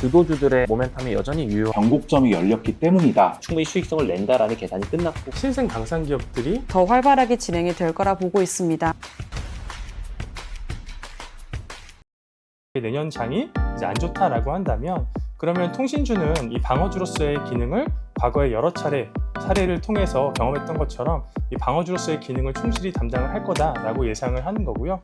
주도주들의 모멘텀이 여전히 유효. 변곡점이 열렸기 때문이다. 충분히 수익성을 낸다라는 계산이 끝났고 신생 방산 기업들이 더 활발하게 진행이 될 거라 보고 있습니다. 내년 장이 이제 안 좋다라고 한다면 그러면 통신주는 이 방어주로서의 기능을 과거에 여러 차례 사례를 통해서 경험했던 것처럼 이 방어주로서의 기능을 충실히 담당을 할 거다라고 예상을 하는 거고요.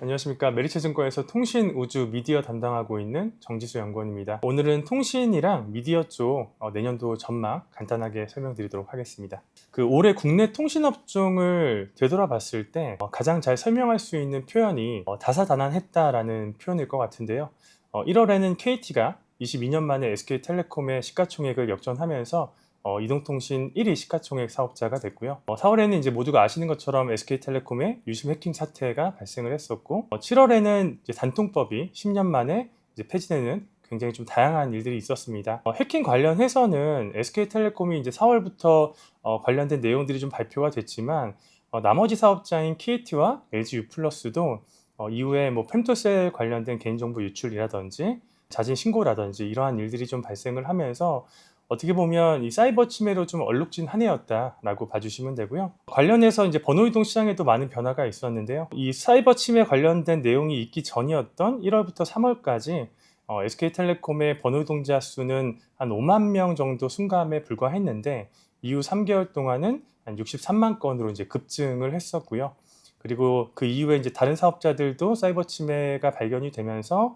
안녕하십니까. 메리츠증권에서 통신, 우주, 미디어 담당하고 있는 정지수 연구원입니다. 오늘은 통신이랑 미디어 쪽 내년도 전망 간단하게 설명드리도록 하겠습니다. 올해 국내 통신업종을 되돌아봤을 때 가장 잘 설명할 수 있는 표현이 다사다난했다라는 표현일 것 같은데요. 1월에는 KT가 22년 만에 SK텔레콤의 시가총액을 역전하면서 이동통신 1위 시가총액 사업자가 됐고요. 4월에는 이제 모두가 아시는 것처럼 SK텔레콤의 유심 해킹 사태가 발생을 했었고, 7월에는 이제 단통법이 10년 만에 이제 폐지되는 굉장히 좀 다양한 일들이 있었습니다. 해킹 관련해서는 SK텔레콤이 이제 4월부터 관련된 내용들이 좀 발표가 됐지만, 나머지 사업자인 KT와 LG유플러스도 이후에 뭐 펨토셀 관련된 개인정보 유출이라든지 자진 신고라든지 이러한 일들이 좀 발생을 하면서 어떻게 보면 이 사이버 침해로 좀 얼룩진 한 해였다라고 봐주시면 되고요. 관련해서 이제 번호이동 시장에도 많은 변화가 있었는데요. 이 사이버 침해 관련된 내용이 있기 전이었던 1월부터 3월까지 SK텔레콤의 번호이동자 수는 한 5만 명 정도 순감에 불과했는데 이후 3개월 동안은 한 63만 건으로 이제 급증을 했었고요. 그리고 그 이후에 이제 다른 사업자들도 사이버 침해가 발견이 되면서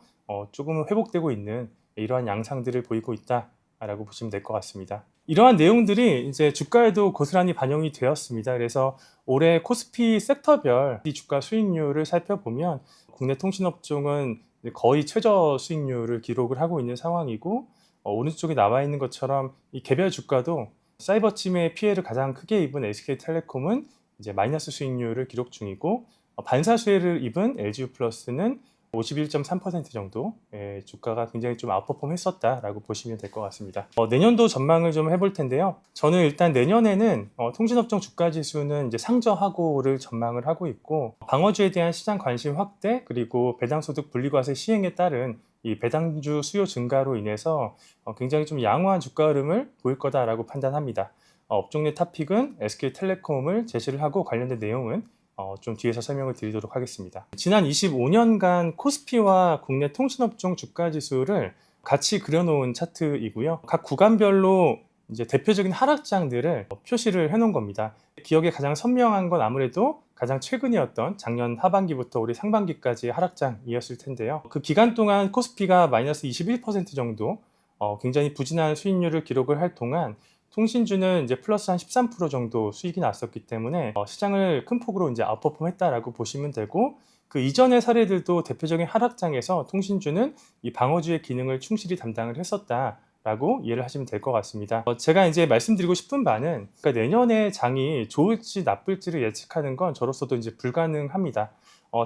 조금은 회복되고 있는 이러한 양상들을 보이고 있다라고 보시면 될 것 같습니다. 이러한 내용들이 이제 주가에도 고스란히 반영이 되었습니다. 그래서 올해 코스피 섹터별 이 주가 수익률을 살펴보면 국내 통신업종은 거의 최저 수익률을 기록을 하고 있는 상황이고, 오른쪽에 나와 있는 것처럼 이 개별 주가도 사이버 침해 피해를 가장 크게 입은 SK텔레콤은 이제 마이너스 수익률을 기록 중이고, 반사수혜를 입은 LG유플러스는 51.3% 정도 주가가 굉장히 좀 아웃퍼폼 했었다라고 보시면 될 것 같습니다. 내년도 전망을 좀 해볼 텐데요. 저는 일단 내년에는 통신업종 주가 지수는 이제 상저하고를 전망을 하고 있고, 방어주에 대한 시장 관심 확대 그리고 배당소득 분리과세 시행에 따른 이 배당주 수요 증가로 인해서 굉장히 좀 양호한 주가 흐름을 보일 거다라고 판단합니다. 업종 내 탑픽은 SK텔레콤을 제시를 하고 관련된 내용은 좀 뒤에서 설명을 드리도록 하겠습니다. 지난 25년간 코스피와 국내 통신업종 주가 지수를 같이 그려놓은 차트이고요. 각 구간별로 이제 대표적인 하락장들을 표시를 해놓은 겁니다. 기억에 가장 선명한 건 아무래도 가장 최근이었던 작년 하반기부터 올해 상반기까지의 하락장이었을 텐데요. 그 기간 동안 코스피가 마이너스 21% 정도 굉장히 부진한 수익률을 기록을 할 동안 통신주는 이제 플러스 한 13% 정도 수익이 났었기 때문에 시장을 큰 폭으로 이제 아웃퍼폼했다라고 보시면 되고, 그 이전의 사례들도 대표적인 하락장에서 통신주는 이 방어주의 기능을 충실히 담당을 했었다라고 이해를 하시면 될 것 같습니다. 제가 이제 말씀드리고 싶은 바는 그러니까 내년에 장이 좋을지 나쁠지를 예측하는 건 저로서도 이제 불가능합니다.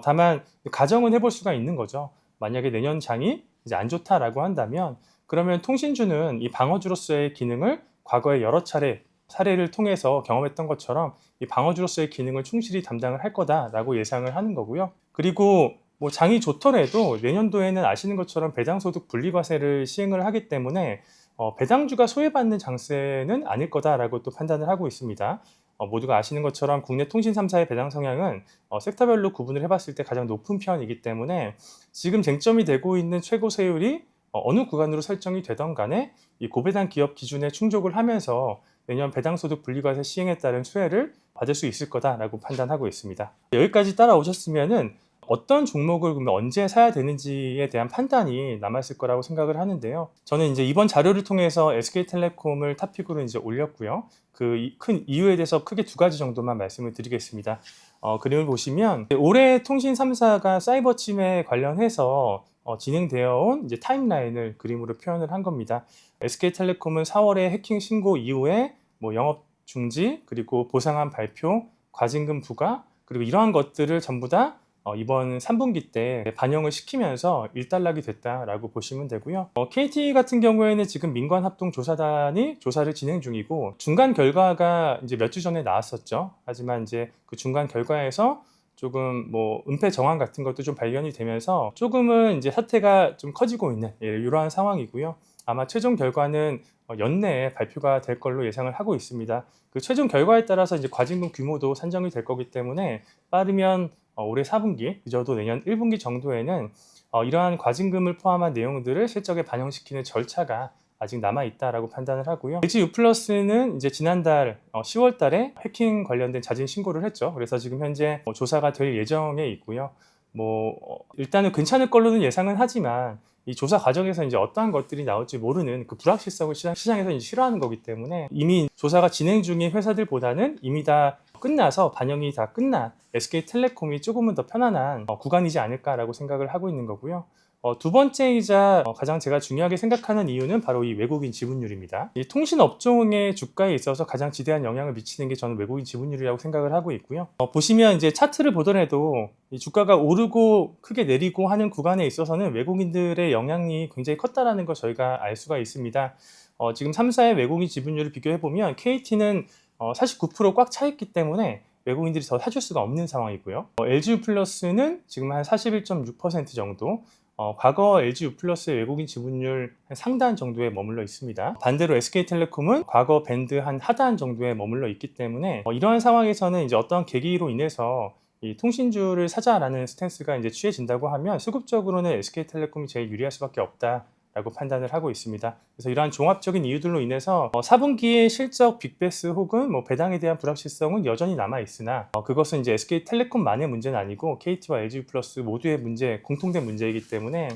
다만 가정은 해볼 수가 있는 거죠. 만약에 내년 장이 이제 안 좋다라고 한다면 그러면 통신주는 이 방어주로서의 기능을 과거에 여러 차례 사례를 통해서 경험했던 것처럼 이 방어주로서의 기능을 충실히 담당을 할 거다라고 예상을 하는 거고요. 그리고 뭐 장이 좋더라도 내년도에는 아시는 것처럼 배당소득 분리과세를 시행을 하기 때문에 배당주가 소외받는 장세는 아닐 거다라고 또 판단을 하고 있습니다. 모두가 아시는 것처럼 국내 통신 3사의 배당 성향은 섹터별로 구분을 해봤을 때 가장 높은 편이기 때문에 지금 쟁점이 되고 있는 최고 세율이 어느 구간으로 설정이 되던 간에 이 고배당 기업 기준에 충족을 하면서 내년 배당소득 분리과세 시행에 따른 수혜를 받을 수 있을 거다라고 판단하고 있습니다. 여기까지 따라오셨으면은 어떤 종목을 그러면 언제 사야 되는지에 대한 판단이 남았을 거라고 생각을 하는데요. 저는 이제 이번 자료를 통해서 SK텔레콤을 탑픽으로 이제 올렸고요. 그 큰 이유에 대해서 크게 두 가지 정도만 말씀을 드리겠습니다. 그림을 보시면 올해 통신 3사가 사이버 침해 관련해서 진행되어 온 이제 타임라인을 그림으로 표현을 한 겁니다. SK텔레콤은 4월에 해킹 신고 이후에 뭐 영업 중지, 그리고 보상한 발표, 과징금 부과, 그리고 이러한 것들을 전부 다 이번 3분기 때 반영을 시키면서 일단락이 됐다라고 보시면 되고요. KT 같은 경우에는 지금 민관합동조사단이 조사를 진행 중이고 중간 결과가 이제 몇 주 전에 나왔었죠. 하지만 이제 그 중간 결과에서 조금 뭐 은폐 정황 같은 것도 좀 발견이 되면서 조금은 이제 사태가 좀 커지고 있는 이러한 상황이고요. 아마 최종 결과는 연내에 발표가 될 걸로 예상을 하고 있습니다. 그 최종 결과에 따라서 이제 과징금 규모도 산정이 될 거기 때문에 빠르면 올해 4분기, 늦어도 내년 1분기 정도에는 이러한 과징금을 포함한 내용들을 실적에 반영시키는 절차가 아직 남아있다라고 판단을 하고요. LG유플러스는 이제 지난달 10월 달에 해킹 관련된 자진 신고를 했죠. 그래서 지금 현재 조사가 될 예정에 있고요. 일단은 괜찮을 걸로는 예상은 하지만 이 조사 과정에서 이제 어떠한 것들이 나올지 모르는 그 불확실성을 시장에서 이제 싫어하는 거기 때문에 이미 조사가 진행 중인 회사들보다는 이미 다 끝나서 반영이 다 끝난 SK텔레콤이 조금은 더 편안한 구간이지 않을까라고 생각을 하고 있는 거고요. 두 번째이자 가장 제가 중요하게 생각하는 이유는 바로 이 외국인 지분율입니다. 이 통신 업종의 주가에 있어서 가장 지대한 영향을 미치는 게 저는 외국인 지분율이라고 생각을 하고 있고요. 보시면 이제 차트를 보더라도 이 주가가 오르고 크게 내리고 하는 구간에 있어서는 외국인들의 영향이 굉장히 컸다라는 걸 저희가 알 수가 있습니다. 지금 3사의 외국인 지분율을 비교해 보면 KT는 49% 꽉 차 있기 때문에 외국인들이 더 사줄 수가 없는 상황이고요. LG유플러스는 지금 한 41.6% 정도, 과거 LG유플러스의 외국인 지분율 한 상단 정도에 머물러 있습니다. 반대로 SK텔레콤은 과거 밴드 한 하단 정도에 머물러 있기 때문에 이러한 상황에서는 이제 어떠한 계기로 인해서 이 통신주를 사자라는 스탠스가 이제 취해진다고 하면 수급적으로는 SK텔레콤이 제일 유리할 수밖에 없다라고 판단을 하고 있습니다. 그래서 이러한 종합적인 이유들로 인해서 4분기의 실적 빅베스 혹은 배당에 대한 불확실성은 여전히 남아 있으나 그것은 이제 SK텔레콤만의 문제는 아니고 KT와 LG유플러스 모두의 문제, 공통된 문제이기 때문에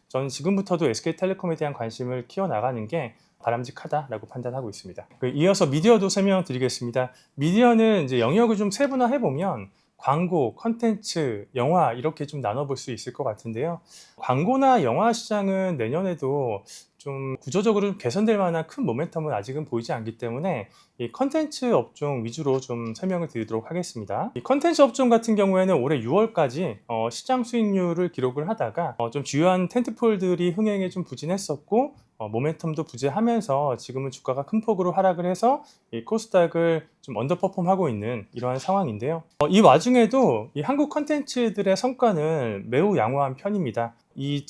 저는 지금부터도 SK텔레콤에 대한 관심을 키워나가는 게 바람직하다라고 판단하고 있습니다. 이어서 미디어도 설명드리겠습니다. 미디어는 이제 영역을 좀 세분화해 보면 광고, 컨텐츠, 영화 이렇게 좀 나눠볼 수 있을 것 같은데요. 광고나 영화 시장은 내년에도 좀 구조적으로 좀 개선될 만한 큰 모멘텀은 아직은 보이지 않기 때문에 이 컨텐츠 업종 위주로 좀 설명을 드리도록 하겠습니다. 이 컨텐츠 업종 같은 경우에는 올해 6월까지 시장 수익률을 기록을 하다가 좀 주요한 텐트폴들이 흥행에 좀 부진했었고 모멘텀도 부재하면서 지금은 주가가 큰 폭으로 하락을 해서 이 코스닥을 좀 언더퍼폼하고 있는 이러한 상황인데요. 이 와중에도 이 한국 컨텐츠들의 성과는 매우 양호한 편입니다. 이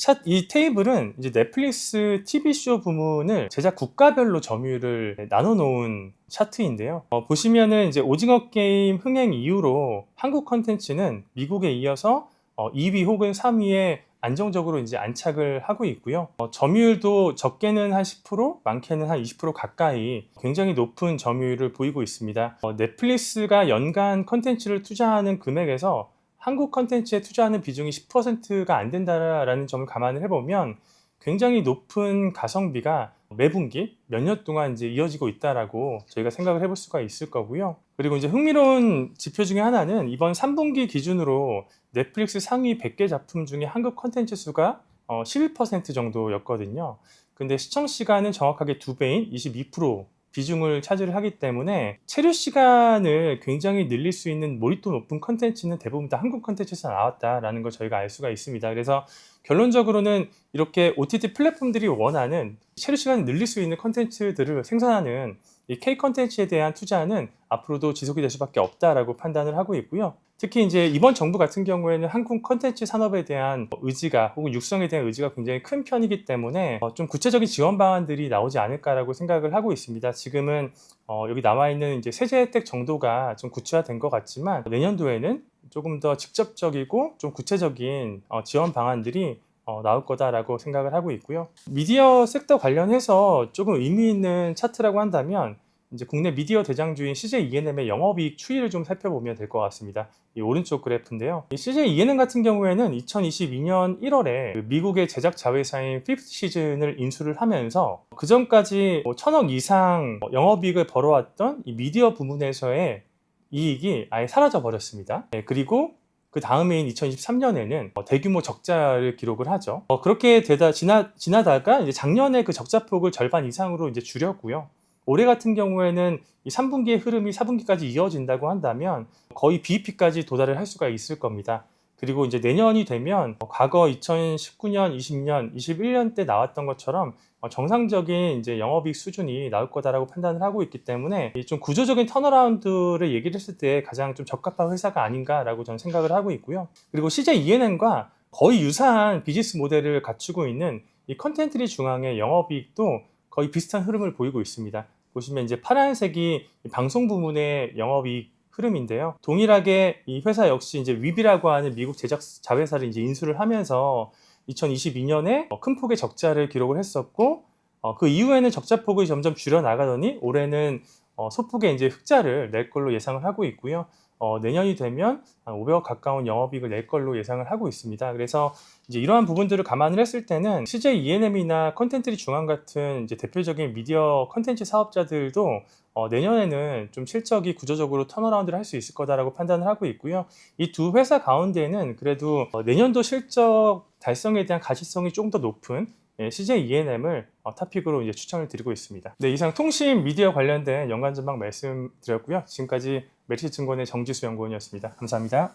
테이블은 이제 넷플릭스 TV쇼 부문을 제작 국가별로 점유율을 나눠 놓은 차트인데요. 보시면은 이제 오징어 게임 흥행 이후로 한국 컨텐츠는 미국에 이어서 2위 혹은 3위에 안정적으로 이제 안착을 하고 있고요. 점유율도 적게는 한 10%, 많게는 한 20% 가까이 굉장히 높은 점유율을 보이고 있습니다. 넷플릭스가 연간 컨텐츠를 투자하는 금액에서 한국 컨텐츠에 투자하는 비중이 10%가 안 된다라는 점을 감안을 해보면 굉장히 높은 가성비가 매분기 몇 년 동안 이제 이어지고 있다라고 저희가 생각을 해볼 수가 있을 거고요. 그리고 이제 흥미로운 지표 중에 하나는 이번 3분기 기준으로 넷플릭스 상위 100개 작품 중에 한국 컨텐츠 수가 11% 정도였거든요. 근데 시청 시간은 정확하게 2배인 22% 비중을 차지를 하기 때문에 체류 시간을 굉장히 늘릴 수 있는 몰입도 높은 컨텐츠는 대부분 다 한국 컨텐츠에서 나왔다라는 걸 저희가 알 수가 있습니다. 그래서 결론적으로는 이렇게 OTT 플랫폼들이 원하는 체류 시간을 늘릴 수 있는 컨텐츠들을 생산하는 이 K 컨텐츠에 대한 투자는 앞으로도 지속이 될 수밖에 없다라고 판단을 하고 있고요. 특히 이제 이번 정부 같은 경우에는 한국 컨텐츠 산업에 대한 의지가 혹은 육성에 대한 의지가 굉장히 큰 편이기 때문에 좀 구체적인 지원 방안들이 나오지 않을까라고 생각을 하고 있습니다. 지금은 여기 나와 있는 이제 세제 혜택 정도가 좀 구체화된 것 같지만 내년도에는 조금 더 직접적이고 좀 구체적인 지원 방안들이 나올 거다라고 생각을 하고 있고요. 미디어 섹터 관련해서 조금 의미 있는 차트라고 한다면 이제 국내 미디어 대장주인 CJ ENM의 영업이익 추이를 좀 살펴보면 될 것 같습니다. 이 오른쪽 그래프인데요. 이 CJ ENM 같은 경우에는 2022년 1월에 미국의 제작 자회사인 피프트 시즌을 인수를 하면서 그 전까지 1,000억 이상 영업이익을 벌어왔던 이 미디어 부문에서의 이익이 아예 사라져 버렸습니다. 그리고 그 다음해인 2023년에는 대규모 적자를 기록을 하죠. 그렇게 지나다가 이제 작년에 그 적자폭을 절반 이상으로 이제 줄였고요. 올해 같은 경우에는 이 3분기의 흐름이 4분기까지 이어진다고 한다면 거의 BEP까지 도달을 할 수가 있을 겁니다. 그리고 이제 내년이 되면 과거 2019년, 20년, 21년 때 나왔던 것처럼 정상적인 이제 영업이익 수준이 나올 거다라고 판단을 하고 있기 때문에 좀 구조적인 턴어라운드를 얘기를 했을 때 가장 좀 적합한 회사가 아닌가라고 저는 생각을 하고 있고요. 그리고 CJ ENM과 거의 유사한 비즈니스 모델을 갖추고 있는 이 컨텐트리 중앙의 영업이익도 거의 비슷한 흐름을 보이고 있습니다. 보시면 이제 파란색이 방송 부문의 영업이익 흐름인데요. 동일하게 이 회사 역시 이제 위비라고 하는 미국 제작 자회사를 이제 인수를 하면서 2022년에 큰 폭의 적자를 기록을 했었고, 그 이후에는 적자폭이 점점 줄여 나가더니 올해는 소폭의 이제 흑자를 낼 걸로 예상을 하고 있고요. 내년이 되면 한 500억 가까운 영업이익을 낼 걸로 예상을 하고 있습니다. 그래서 이제 이러한 부분들을 감안을 했을 때는 CJ ENM이나 컨텐트리 중앙 같은 이제 대표적인 미디어 컨텐츠 사업자들도 내년에는 좀 실적이 구조적으로 턴어라운드를 할 수 있을 거다라고 판단을 하고 있고요. 이 두 회사 가운데는 그래도 내년도 실적 달성에 대한 가시성이 좀 더 높은 CJ ENM을 탑픽으로 이제 추천을 드리고 있습니다. 네, 이상 통신 미디어 관련된 연관 전망 말씀드렸고요. 지금까지 메리츠증권의 정지수 연구원이었습니다. 감사합니다.